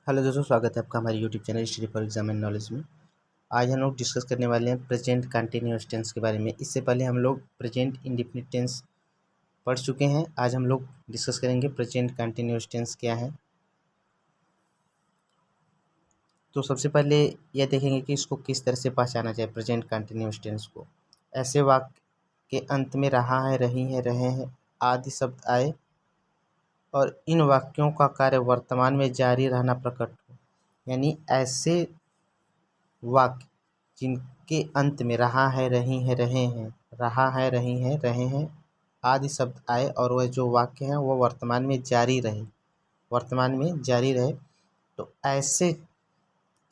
Hello दोस्तों, स्वागत है आपका हमारे YouTube channel study for exam and knowledge में। आज हम लोग डिस्कस करने वाले हैं प्रेजेंट कंटिन्यूअस टेंस के बारे में। इससे पहले हम लोग प्रेजेंट इंडेफिनिट टेंस पढ़ चुके हैं। आज हम लोग डिस्कस करेंगे प्रेजेंट कंटिन्यूअस टेंस क्या है। तो सबसे पहले यह देखेंगे कि इसको किस तरह से पहचाना जाए प्रेजेंट कंटिन्यूअस टेंस को। ऐसे वाक्य के अंत में रहा है, रही है, रहे हैं आदि शब्द आए और इन वाक्यों का कार्य वर्तमान में जारी रहना प्रकट हो। यानी ऐसे वाक्य जिनके अंत में रहा है, रही है, रहे हैं, रहा है, रही है, रहे हैं आदि शब्द आए और वह जो वाक्य है वो वर्तमान में जारी रहे, वर्तमान में जारी रहे, तो ऐसे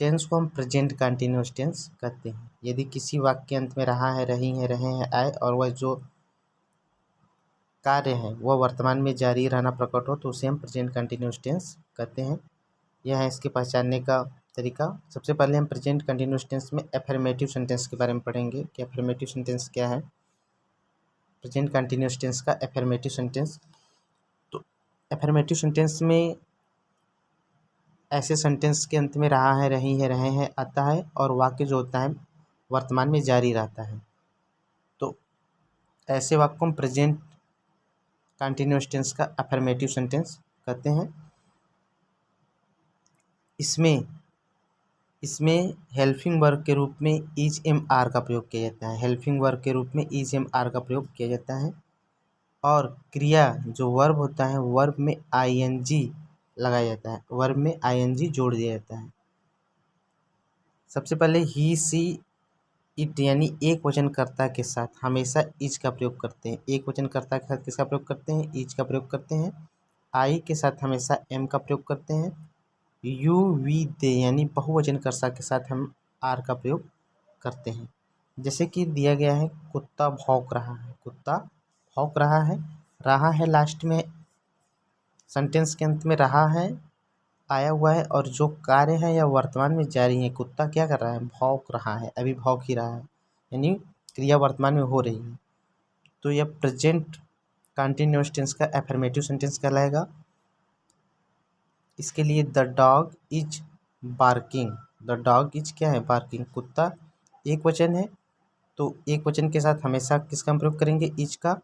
टेंस को हम प्रेजेंट कंटिन्यूअस टेंस कहते हैं। यदि किसी वाक्य के अंत में रहा है, रही है, रहे हैं आए और वह जो कार्य है वह वर्तमान में जारी रहना प्रकट हो तो उसे हम प्रेजेंट कंटिन्यूअस टेंस कहते हैं। यह है इसके पहचानने का तरीका। सबसे पहले हम प्रेजेंट कंटिन्यूअस टेंस में एफर्मेटिव सेंटेंस के बारे में पढ़ेंगे कि एफर्मेटिव सेंटेंस क्या है। प्रेजेंट कंटिन्यूअस टेंस का एफर्मेटिव सेंटेंस, तो एफर्मेटिव सेंटेंस में ऐसे सेंटेंस के अंत में रहा है, रही है, रहे हैं आता है और वाक्य जो होता है वर्तमान में जारी रहता है, तो ऐसे वाक्य को हम प्रेजेंट कंटिन्यूअस टेंस का एफर्मेटिव सेंटेंस कहते हैं। इसमें हेल्पिंग वर्ब के रूप में इज एम आर का प्रयोग किया जाता है। हेल्पिंग वर्ब के रूप में इज एम आर का प्रयोग किया जाता है और क्रिया जो वर्ब होता है वर्ब में आईएनजी लगाया जाता है, वर्ब में आईएनजी जोड़ दिया जाता है। सबसे पहले ही, सी, इट यानी एक वचनकर्ता के साथ हमेशा इज का प्रयोग करते हैं। एक वचनकर्ता के साथ किसका प्रयोग करते हैं? इज का प्रयोग करते हैं। आई के साथ हमेशा एम का प्रयोग करते हैं। यू, वी, दे यानी बहुवचनकर्ता के साथ हम आर का प्रयोग करते हैं। जैसे कि दिया गया है कुत्ता भौंक रहा है, कुत्ता भौंक रहा है लास्ट में सेंटेंस के अंत में रहा है आया हुआ है और जो कार्य है या वर्तमान में जारी है। कुत्ता क्या कर रहा है? भौंक रहा है, अभी भौंक ही रहा है, यानी क्रिया वर्तमान में हो रही है, तो यह प्रेजेंट कंटिन्यूअस टेंस का एफर्मेटिव सेंटेंस कहलाएगा। इसके लिए the dog is barking, the dog is क्या है? बार्किंग। कुत्ता एक वचन है तो एक वचन के साथ हमेशा किसका हम प्रयोग करेंगे? इज का,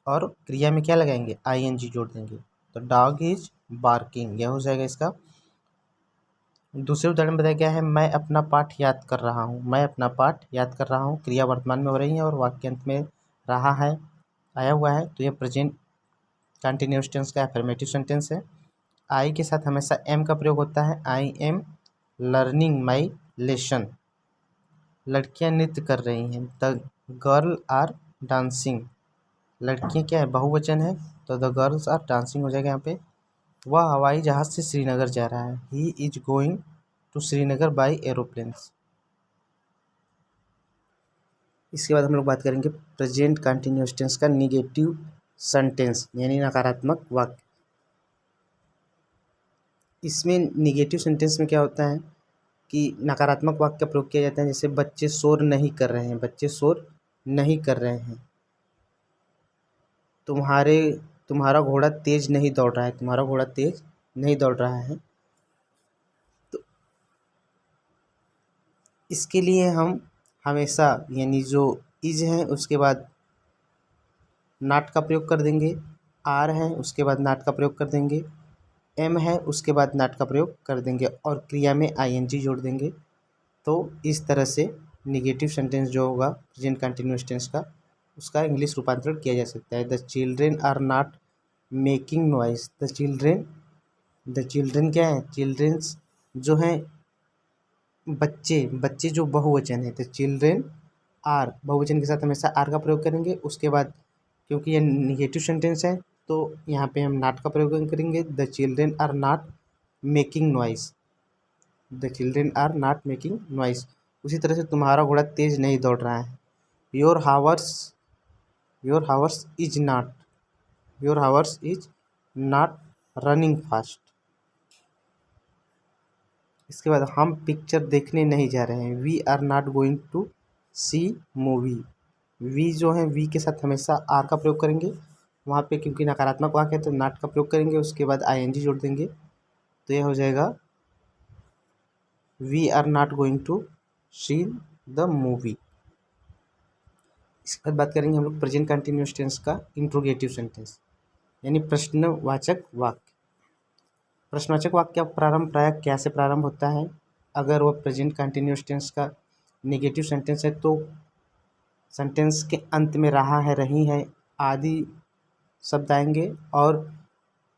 और क्रिया में क्या लगाएंगे? आईएनजी जोड़ देंगे, तो डॉग इज बार्किंग, यह हो जाएगा इसका। दूसरे उदाहरण में बताया गया है मैं अपना पाठ याद कर रहा हूँ, मैं अपना पाठ याद कर रहा हूँ, क्रिया वर्तमान में हो रही है और वाक्य अंत में रहा है आया हुआ है, तो यह प्रेजेंट कंटिन्यूअस टेंस का एफर्मेटिव सेंटेंस है। आई के साथ हमेशा एम का प्रयोग होता है। I am learning my lesson, लड़कियां नृत्य कर रही हैं। द गर्ल आर डांसिंग, लड़कियां क्या है? बहुवचन है, तो द गर्ल्स आर डांसिंग हो जाएगा यहाँ पे। वह हवाई जहाज से श्रीनगर जा रहा है। He is going to Srinagar by aeroplanes. इसके बाद हम लोग बात करेंगे प्रेजेंट कंटिन्यूअस टेंस का निगेटिव सेंटेंस यानी नकारात्मक वाक्य। इसमें निगेटिव सेंटेंस में क्या होता है कि नकारात्मक वाक्य का प्रयोग किया जाता है। जैसे बच्चे शोर नहीं कर रहे हैं, बच्चे शोर नहीं कर रहे हैं। तुम्हारा घोड़ा तेज नहीं दौड़ रहा है, तुम्हारा घोड़ा तेज नहीं दौड़ रहा है। तो इसके लिए हम हमेशा यानी जो इज है उसके बाद नॉट का प्रयोग कर देंगे, आर है उसके बाद नॉट का प्रयोग कर देंगे, एम है उसके बाद नॉट का प्रयोग कर देंगे और क्रिया में आईएनजी जोड़ देंगे। तो इस तरह से निगेटिव सेंटेंस जो होगा प्रेजेंट कंटिन्यूअस टेंस का, उसका इंग्लिश रूपांतरण किया जा सकता है। The children are not making noise, the children क्या है? चिल्ड्रेंस जो हैं बच्चे जो बहुवचन है, तो चिल्ड्रेन आर बहुवचन के साथ हमेशा आर का प्रयोग करेंगे। उसके बाद क्योंकि ये निगेटिव सेंटेंस है तो यहाँ पे हम नॉट का प्रयोग करेंगे। The children are not making noise, the children are not making noise. उसी तरह से तुम्हारा घोड़ा तेज नहीं दौड़ रहा है। Your horse is not running fast. इसके बाद हम पिक्चर देखने नहीं जा रहे हैं। We are not going to see movie. We जो है वी के साथ हमेशा आर का प्रयोग करेंगे वहाँ पे, क्योंकि नकारात्मक वाक्य है तो नॉट का प्रयोग करेंगे, उसके बाद आईएनजी जोड़ देंगे, तो यह हो जाएगा we are not going to see the movie. इसके बाद बात करेंगे हम लोग प्रेजेंट कंटिन्यूअस टेंस का इंट्रोगेटिव सेंटेंस, यानी प्रश्नवाचक वाक्य। प्रश्नवाचक वाक्य का प्रारंभ प्रायः क्या से प्रारंभ होता है? अगर वह प्रेजेंट कंटिन्यूअस टेंस का नेगेटिव सेंटेंस है तो सेंटेंस के अंत में रहा है, रही है आदि शब्द आएंगे, और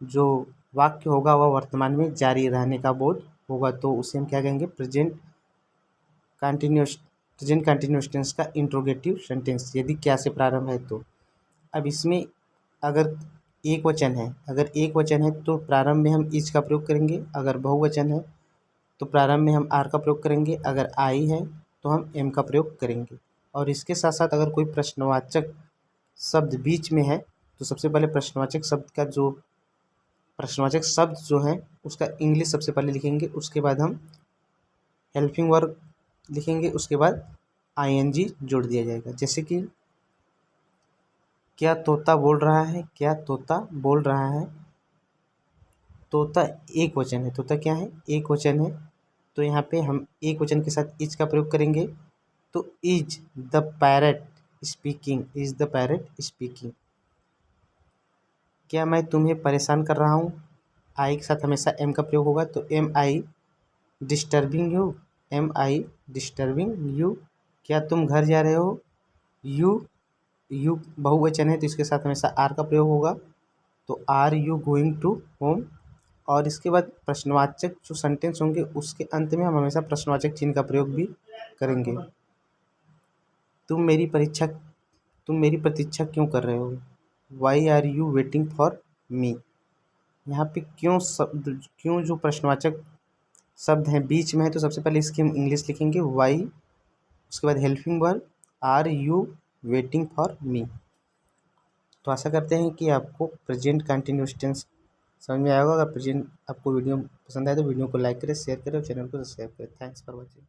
जो वाक्य होगा वह वर्तमान में जारी रहने का बोध होगा, तो उसे हम क्या कहेंगे? प्रेजेंट कंटिन्यूअस टेंस का इंट्रोगेटिव सेंटेंस, यदि क्या से प्रारंभ है तो। अब इसमें अगर एक वचन है तो प्रारंभ में हम इज का प्रयोग करेंगे, अगर बहुवचन है तो प्रारंभ में हम आर का प्रयोग करेंगे, अगर आई है तो हम एम का प्रयोग करेंगे। और इसके साथ साथ अगर कोई प्रश्नवाचक शब्द बीच में है तो सबसे पहले प्रश्नवाचक शब्द जो है उसका इंग्लिश सबसे पहले लिखेंगे, उसके बाद हम हेल्पिंग वर्ब लिखेंगे, उसके बाद आईएनजी जोड़ दिया जाएगा। जैसे कि क्या तोता बोल रहा है? क्या तोता बोल रहा है? तोता एक वचन है, तोता क्या है? एक वचन है, तो यहाँ पे हम एक वचन के साथ इज का प्रयोग करेंगे, तो is the parrot speaking, is the parrot speaking. क्या मैं तुम्हें परेशान कर रहा हूँ? आई के साथ हमेशा एम का प्रयोग होगा, तो am I disturbing you, am I disturbing you. क्या तुम घर जा रहे हो? यू बहुवचन है तो इसके साथ हमेशा आर का प्रयोग होगा, तो are you going to home. और इसके बाद प्रश्नवाचक जो सेंटेंस होंगे उसके अंत में हम हमेशा प्रश्नवाचक चिन्ह का प्रयोग भी करेंगे। तुम मेरी प्रतीक्षा क्यों कर रहे हो? Why are you waiting for me. यहाँ पे क्यों जो प्रश्नवाचक शब्द हैं बीच में है, तो सबसे पहले इसकी हम इंग्लिश लिखेंगे वाई, उसके बाद helping verb, are you waiting for me. तो आशा करते हैं कि आपको प्रेजेंट कंटिन्यूअस टेंस समझ में आएगा। अगर आपको वीडियो पसंद आए तो वीडियो को लाइक करें, शेयर करें और चैनल को सब्सक्राइब करें। Thanks for watching.